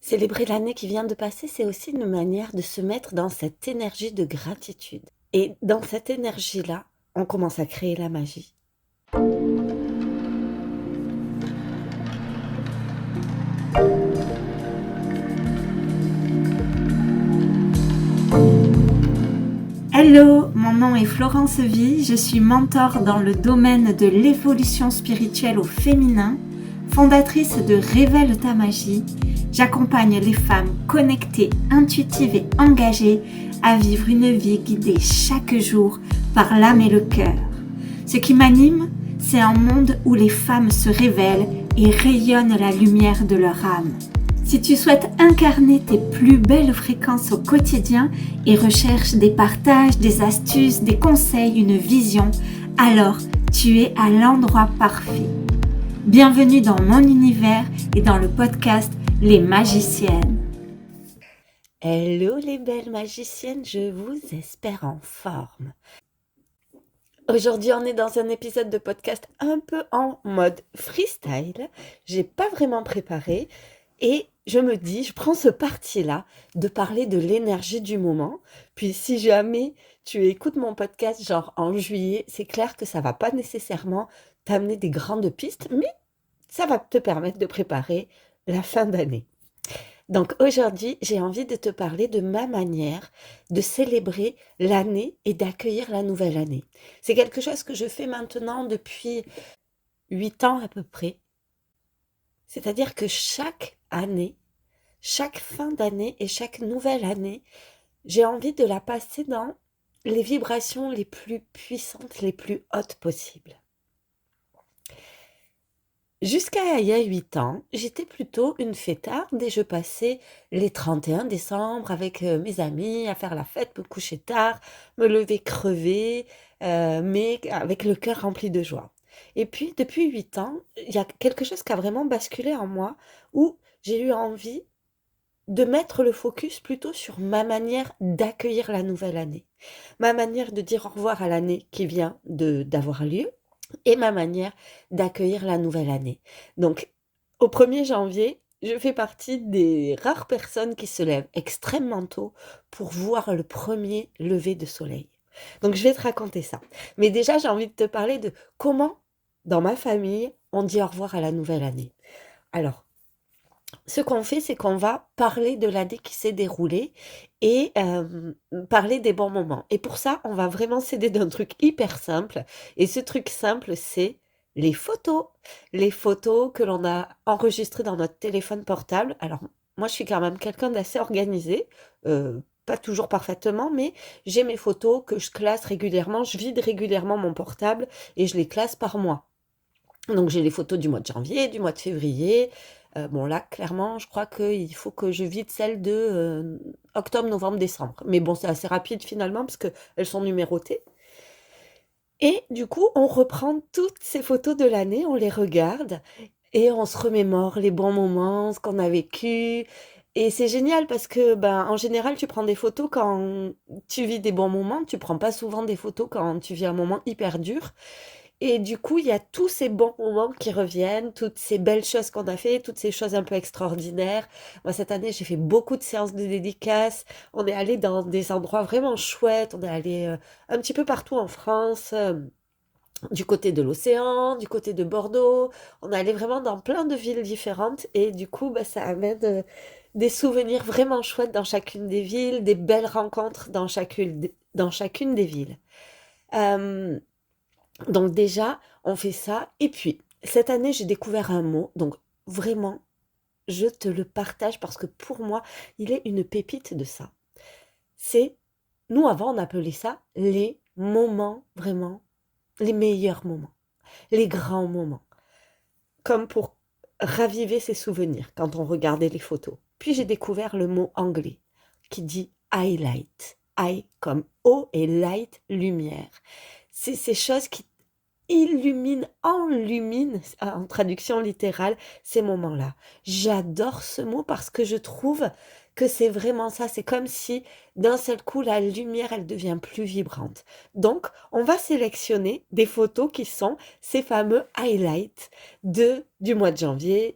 Célébrer l'année qui vient de passer, c'est aussi une manière de se mettre dans cette énergie de gratitude. Et dans cette énergie-là, on commence à créer la magie. Hello, mon nom est Florence Vie, je suis mentor dans le domaine de l'évolution spirituelle au féminin, fondatrice de Révèle ta magie. J'accompagne les femmes connectées, intuitives et engagées à vivre une vie guidée chaque jour par l'âme et le cœur. Ce qui m'anime, c'est un monde où les femmes se révèlent et rayonnent la lumière de leur âme. Si tu souhaites incarner tes plus belles fréquences au quotidien et recherches des partages, des astuces, des conseils, une vision, alors tu es à l'endroit parfait. Bienvenue dans mon univers et dans le podcast Les Magiciennes. Hello les belles magiciennes, je vous espère en forme. Aujourd'hui, on est dans un épisode de podcast un peu en mode freestyle. J'ai pas vraiment préparé et je me dis, je prends ce parti-là de parler de l'énergie du moment. Puis si jamais tu écoutes mon podcast genre en juillet, c'est clair que ça va pas nécessairement t'amener des grandes pistes, mais ça va te permettre de préparer la fin d'année. Donc aujourd'hui, j'ai envie de te parler de ma manière de célébrer l'année et d'accueillir la nouvelle année. C'est quelque chose que je fais maintenant depuis 8 ans à peu près. C'est-à-dire que chaque année, chaque fin d'année et chaque nouvelle année, j'ai envie de la passer dans les vibrations les plus puissantes, les plus hautes possibles. Jusqu'à il y a 8 ans, j'étais plutôt une fêtarde et je passais les 31 décembre avec mes amis à faire la fête, me coucher tard, me lever crevé, mais avec le cœur rempli de joie. Et puis, depuis 8 ans, il y a quelque chose qui a vraiment basculé en moi où j'ai eu envie de mettre le focus plutôt sur ma manière d'accueillir la nouvelle année, ma manière de dire au revoir à l'année qui vient d'avoir lieu et ma manière d'accueillir la nouvelle année. Donc, au 1er janvier, je fais partie des rares personnes qui se lèvent extrêmement tôt pour voir le premier lever de soleil. Donc, je vais te raconter ça. Mais déjà, j'ai envie de te parler de comment, dans ma famille, on dit au revoir à la nouvelle année. Alors, ce qu'on fait, c'est qu'on va parler de l'année qui s'est déroulée et parler des bons moments. Et pour ça, on va vraiment s'aider d'un truc hyper simple. Et ce truc simple, c'est les photos. Les photos que l'on a enregistrées dans notre téléphone portable. Alors, moi, je suis quand même quelqu'un d'assez organisé. Pas toujours parfaitement, mais j'ai mes photos que je classe régulièrement. Je vide régulièrement mon portable et je les classe par mois. Donc j'ai les photos du mois de janvier, du mois de février. Bon là, clairement, je crois qu'il faut que je vide celles de octobre, novembre, décembre. Mais bon, c'est assez rapide finalement parce qu'elles sont numérotées. Et du coup, on reprend toutes ces photos de l'année, on les regarde et on se remémore les bons moments, ce qu'on a vécu. Et c'est génial parce que, ben, en général, tu prends des photos quand tu vis des bons moments. Tu prends pas souvent des photos quand tu vis un moment hyper dur. Et du coup, il y a tous ces bons moments qui reviennent, toutes ces belles choses qu'on a fait, toutes ces choses un peu extraordinaires. Moi, cette année, j'ai fait beaucoup de séances de dédicaces. On est allé dans des endroits vraiment chouettes. On est allé un petit peu partout en France, du côté de l'océan, du côté de Bordeaux. On est allé vraiment dans plein de villes différentes. Et du coup, bah, ça amène des souvenirs vraiment chouettes dans chacune des villes, des belles rencontres dans chacune des villes. Euh, donc déjà, on fait ça. Et puis, cette année, j'ai découvert un mot. Donc vraiment, je te le partage parce que pour moi, il est une pépite de ça. C'est, nous avant, on appelait ça les moments, vraiment, les meilleurs moments, les grands moments. Comme pour raviver ses souvenirs quand on regardait les photos. Puis j'ai découvert le mot anglais qui dit highlight. High comme eau et light, lumière. C'est ces choses qui enlumine, en traduction littérale, ces moments-là. J'adore ce mot parce que je trouve que c'est vraiment ça. C'est comme si d'un seul coup, la lumière, elle devient plus vibrante. Donc, on va sélectionner des photos qui sont ces fameux highlights du mois de janvier,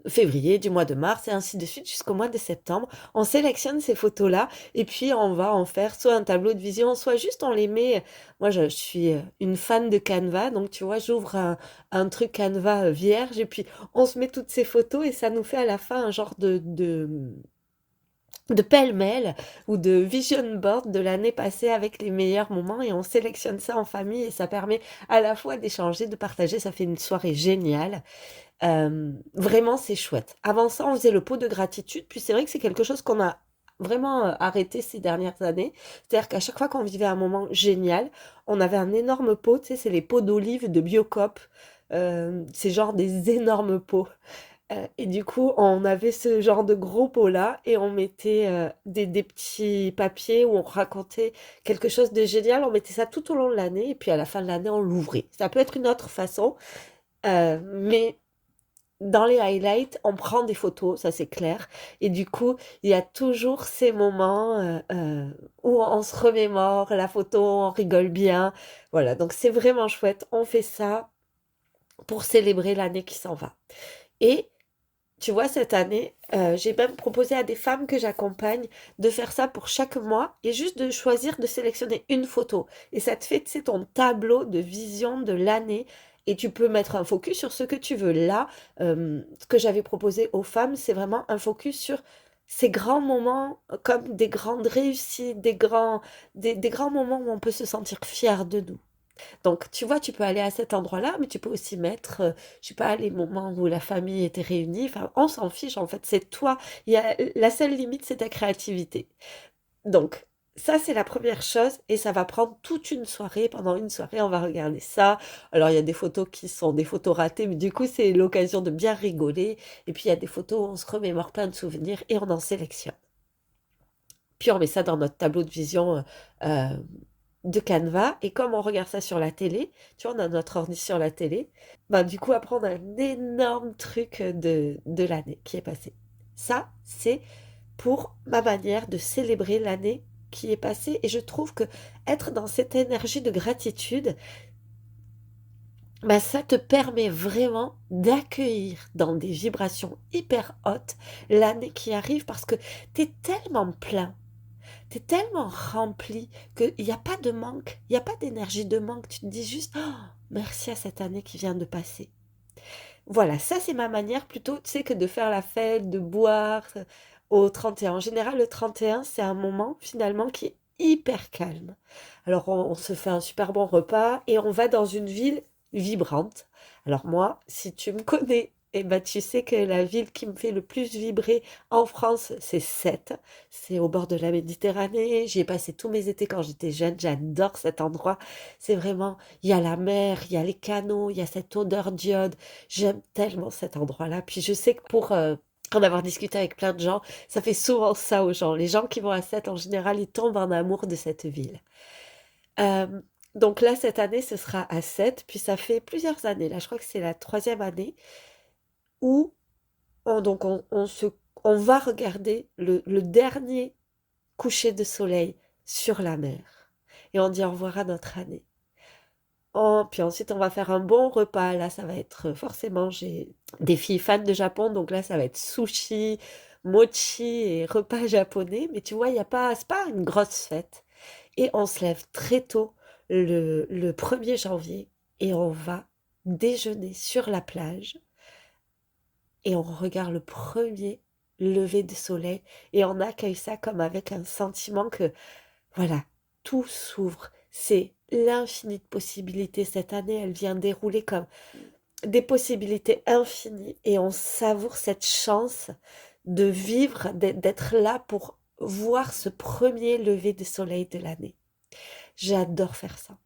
février, du mois de mars et ainsi de suite jusqu'au mois de septembre. On sélectionne ces photos-là et puis on va en faire soit un tableau de vision, soit juste on les met. Moi, je suis une fan de Canva, donc tu vois, j'ouvre un truc Canva vierge et puis on se met toutes ces photos et ça nous fait à la fin un genre de pêle-mêle ou de vision board de l'année passée avec les meilleurs moments et on sélectionne ça en famille et ça permet à la fois d'échanger, de partager, ça fait une soirée géniale. Vraiment, c'est chouette. Avant ça, on faisait le pot de gratitude, puis c'est vrai que c'est quelque chose qu'on a vraiment arrêté ces dernières années. C'est-à-dire qu'à chaque fois qu'on vivait un moment génial, on avait un énorme pot, tu sais, c'est les pots d'olive de Biocop. C'est genre des énormes pots. Et du coup, on avait ce genre de gros pots-là et on mettait des petits papiers où on racontait quelque chose de génial. On mettait ça tout au long de l'année et puis à la fin de l'année, on l'ouvrait. Ça peut être une autre façon, mais dans les highlights, on prend des photos, ça c'est clair. Et du coup, il y a toujours ces moments où on se remémore la photo, on rigole bien. Voilà, donc c'est vraiment chouette. On fait ça pour célébrer l'année qui s'en va. Et tu vois, cette année, j'ai même proposé à des femmes que j'accompagne de faire ça pour chaque mois et juste de choisir de sélectionner une photo. Et ça te fait, tu sais, ton tableau de vision de l'année et tu peux mettre un focus sur ce que tu veux. Là, ce que j'avais proposé aux femmes, c'est vraiment un focus sur ces grands moments comme des grandes réussites, des grands moments où on peut se sentir fier de nous. Donc, tu vois, tu peux aller à cet endroit-là, mais tu peux aussi mettre, je sais pas, les moments où la famille était réunie. Enfin, on s'en fiche, en fait, c'est toi. La seule limite, c'est ta créativité. Donc, ça, c'est la première chose, et ça va prendre toute une soirée. Pendant une soirée, on va regarder ça. Alors, il y a des photos qui sont des photos ratées, mais du coup, c'est l'occasion de bien rigoler. Et puis, il y a des photos où on se remémore plein de souvenirs et on en sélectionne. Puis, on met ça dans notre tableau de vision de Canva. Et comme on regarde ça sur la télé, tu vois, on a notre ordi sur la télé, bah, du coup, après, on a un énorme truc de l'année qui est passée. Ça, c'est pour ma manière de célébrer l'année qui est passée. Et je trouve que être dans cette énergie de gratitude, bah, ça te permet vraiment d'accueillir dans des vibrations hyper hautes l'année qui arrive parce que tu es tellement plein. T'es tellement rempli qu'il n'y a pas de manque, il n'y a pas d'énergie de manque. Tu te dis juste, oh, merci à cette année qui vient de passer. Voilà, ça c'est ma manière plutôt, tu sais, que de faire la fête, de boire au 31. En général, le 31, c'est un moment finalement qui est hyper calme. Alors on se fait un super bon repas et on va dans une ville vibrante. Alors moi, si tu me connais, eh ben, tu sais que la ville qui me fait le plus vibrer en France, c'est Sète. C'est au bord de la Méditerranée. J'y ai passé tous mes étés quand j'étais jeune. J'adore cet endroit. C'est vraiment, il y a la mer, il y a les canaux, il y a cette odeur d'iode. J'aime tellement cet endroit-là. Puis je sais que pour en avoir discuté avec plein de gens, ça fait souvent ça aux gens. Les gens qui vont à Sète, en général, ils tombent en amour de cette ville. Euh, donc là, cette année, ce sera à Sète. Puis ça fait plusieurs années. Là, je crois que c'est la troisième année où donc on va regarder le dernier coucher de soleil sur la mer. Et on dit au revoir à notre année. Puis ensuite, on va faire un bon repas. Là, ça va être forcément, j'ai des filles fans de Japon, donc là, ça va être sushi, mochi et repas japonais. Mais tu vois, il y a pas, c'est pas une grosse fête. Et on se lève très tôt le 1er janvier et on va déjeuner sur la plage et on regarde le premier lever de soleil et on accueille ça comme avec un sentiment que, voilà, tout s'ouvre. C'est l'infini de possibilités. Cette année, elle vient dérouler comme des possibilités infinies et on savoure cette chance de vivre, d'être là pour voir ce premier lever de soleil de l'année. J'adore faire ça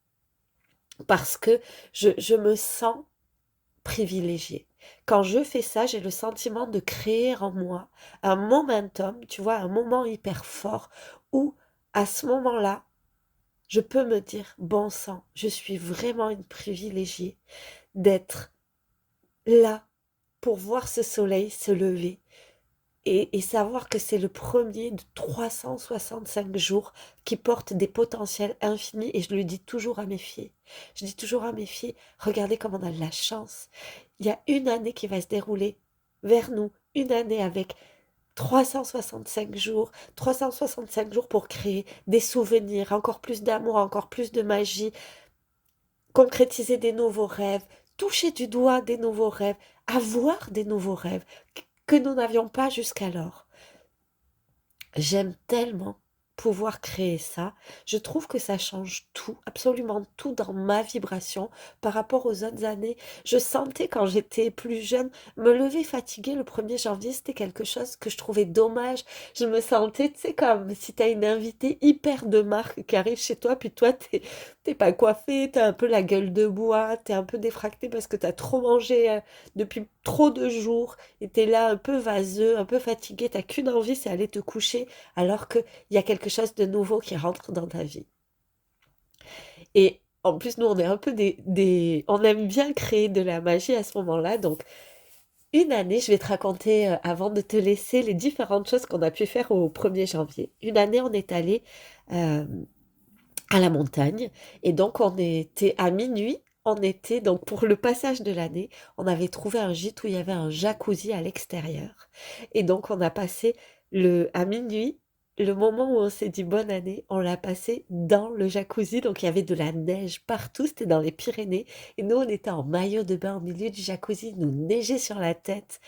parce que je me sens privilégiée. Quand je fais ça, j'ai le sentiment de créer en moi un momentum, tu vois, un moment hyper fort où, à ce moment-là, je peux me dire, bon sang, je suis vraiment une privilégiée d'être là pour voir ce soleil se lever et savoir que c'est le premier de 365 jours qui porte des potentiels infinis. Et je le dis toujours à mes filles. Je dis toujours à mes filles, regardez comme on a de la chance. Il y a une année qui va se dérouler vers nous, une année avec 365 jours, 365 jours pour créer des souvenirs, encore plus d'amour, encore plus de magie, concrétiser des nouveaux rêves, toucher du doigt des nouveaux rêves, avoir des nouveaux rêves que nous n'avions pas jusqu'alors. J'aime tellement pouvoir créer ça. Je trouve que ça change tout, absolument tout dans ma vibration par rapport aux autres années. Je sentais quand j'étais plus jeune, me lever fatiguée le 1er janvier, c'était quelque chose que je trouvais dommage. Je me sentais, tu sais, comme si t'as une invitée hyper de marque qui arrive chez toi, puis toi, t'es pas coiffée, t'as un peu la gueule de bois, t'es un peu défractée parce que t'as trop mangé depuis trop de jours, et t'es là un peu vaseux, un peu fatigué, t'as qu'une envie, c'est aller te coucher, alors qu'il y a quelque chose de nouveau qui rentre dans ta vie. Et en plus, nous, on est un peu on aime bien créer de la magie à ce moment-là. Donc, une année, je vais te raconter, avant de te laisser, les différentes choses qu'on a pu faire au 1er janvier. Une année, on est allé euh, à la montagne. Et donc, on était à minuit. On était, donc pour le passage de l'année, on avait trouvé un gîte où il y avait un jacuzzi à l'extérieur. Et donc, on a passé à minuit, le moment où on s'est dit bonne année, on l'a passé dans le jacuzzi. Donc, il y avait de la neige partout, c'était dans les Pyrénées. Et nous, on était en maillot de bain au milieu du jacuzzi, il nous neigeait sur la tête.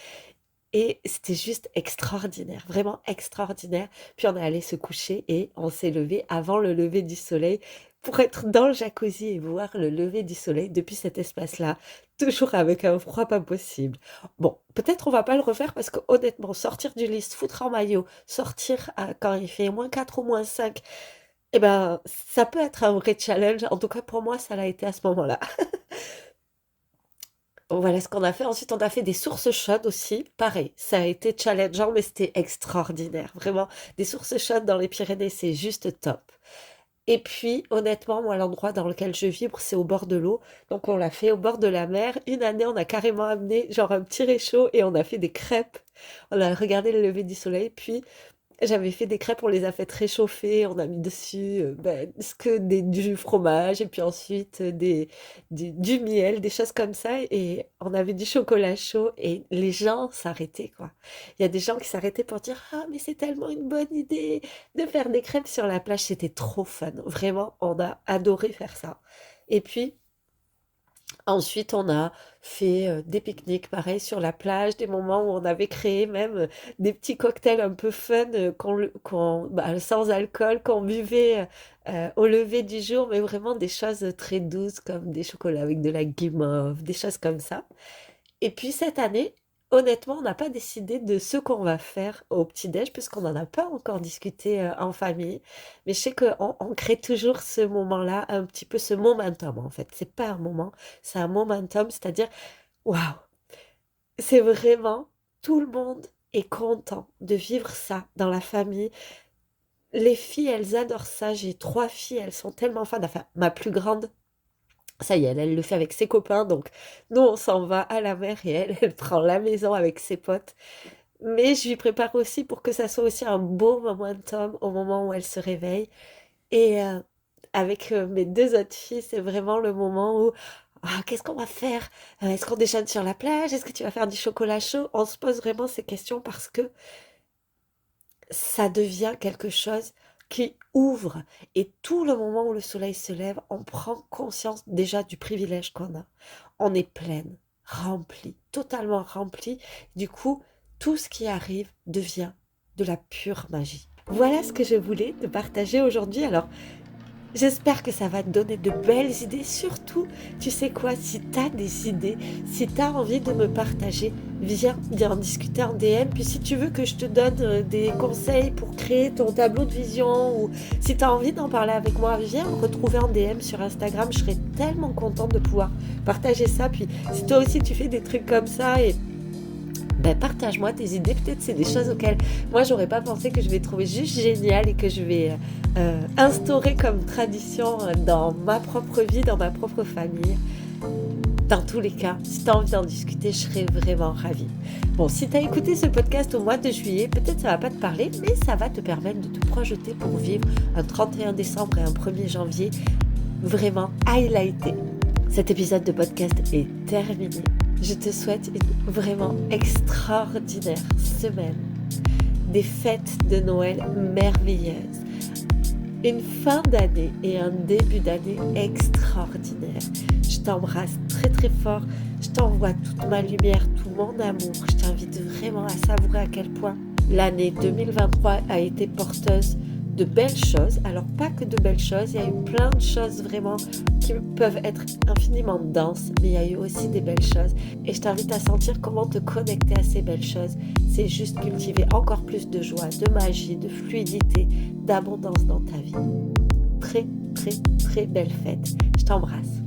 Et c'était juste extraordinaire, vraiment extraordinaire. Puis on est allé se coucher et on s'est levé avant le lever du soleil pour être dans le jacuzzi et voir le lever du soleil depuis cet espace-là, toujours avec un froid pas possible. Bon, peut-être on va pas le refaire parce que honnêtement, sortir du lit, se foutre en maillot, sortir quand il fait -4 ou -5, eh ben, ça peut être un vrai challenge. En tout cas, pour moi, ça l'a été à ce moment-là. Voilà ce qu'on a fait. Ensuite, on a fait des sources chaudes aussi. Pareil, ça a été challengeant, mais c'était extraordinaire. Vraiment, des sources chaudes dans les Pyrénées, c'est juste top. Et puis, honnêtement, moi, l'endroit dans lequel je vibre, c'est au bord de l'eau. Donc, on l'a fait au bord de la mer. Une année, on a carrément amené genre un petit réchaud et on a fait des crêpes. On a regardé le lever du soleil. Puis, j'avais fait des crêpes, on les a fait réchauffer, on a mis dessus du fromage et puis ensuite du miel, des choses comme ça. Et on avait du chocolat chaud et les gens s'arrêtaient, quoi. Il y a des gens qui s'arrêtaient pour dire: «Ah, mais c'est tellement une bonne idée de faire des crêpes sur la plage». C'était trop fun. Vraiment, on a adoré faire ça. Et puis, ensuite, on a fait des pique-niques, pareil, sur la plage, des moments où on avait créé même des petits cocktails un peu fun sans alcool, qu'on buvait au lever du jour, mais vraiment des choses très douces comme des chocolats avec de la guimauve, des choses comme ça. Et puis cette année, honnêtement, on n'a pas décidé de ce qu'on va faire au petit-déj, puisqu'on n'en a pas encore discuté en famille. Mais je sais qu'on crée toujours ce moment-là, un petit peu ce momentum en fait. C'est pas un moment, c'est un momentum, c'est-à-dire, waouh, c'est vraiment tout le monde est content de vivre ça dans la famille. Les filles, elles adorent ça. J'ai 3 filles, elles sont tellement fans. Enfin, ma plus grande, ça y est, elle le fait avec ses copains, donc nous, on s'en va à la mer et elle prend la maison avec ses potes. Mais je lui prépare aussi pour que ça soit aussi un beau momentum au moment où elle se réveille. Et avec mes 2 autres filles, c'est vraiment le moment où, ah, qu'est-ce qu'on va faire? Est-ce qu'on déjeune sur la plage? Est-ce que tu vas faire du chocolat chaud? On se pose vraiment ces questions parce que ça devient quelque chose qui ouvre. Et tout le moment où le soleil se lève, on prend conscience déjà du privilège qu'on a. On est pleine, remplie, totalement remplie. Du coup, tout ce qui arrive devient de la pure magie. Voilà ce que je voulais te partager aujourd'hui. Alors, j'espère que ça va te donner de belles idées. Surtout, tu sais quoi, si tu as des idées, si tu as envie de me partager, viens en discuter en DM. Puis si tu veux que je te donne des conseils pour créer ton tableau de vision, ou si tu as envie d'en parler avec moi, viens me retrouver en DM sur Instagram. Je serais tellement contente de pouvoir partager ça. Puis si toi aussi tu fais des trucs comme ça, et ben, partage-moi tes idées, peut-être c'est des choses auxquelles moi j'aurais pas pensé, que je vais trouver juste génial et que je vais instaurer comme tradition dans ma propre vie, dans ma propre famille. Dans tous les cas, si tu as envie d'en discuter, je serais vraiment ravie. Bon, si tu as écouté ce podcast au mois de juillet, peut-être ça va pas te parler, mais ça va te permettre de te projeter pour vivre un 31 décembre et un 1er janvier vraiment highlighté. Cet épisode de podcast est terminé. Je te souhaite une vraiment extraordinaire semaine, des fêtes de Noël merveilleuses, une fin d'année et un début d'année extraordinaire. Je t'embrasse très très fort, je t'envoie toute ma lumière, tout mon amour. Je t'invite vraiment à savourer à quel point l'année 2023 a été porteuse de belles choses. Alors pas que de belles choses, il y a eu plein de choses vraiment qui peuvent être infiniment denses, mais il y a eu aussi des belles choses. Et je t'invite à sentir comment te connecter à ces belles choses. C'est juste cultiver encore plus de joie, de magie, de fluidité, d'abondance dans ta vie. Très, très, très belle fête. Je t'embrasse.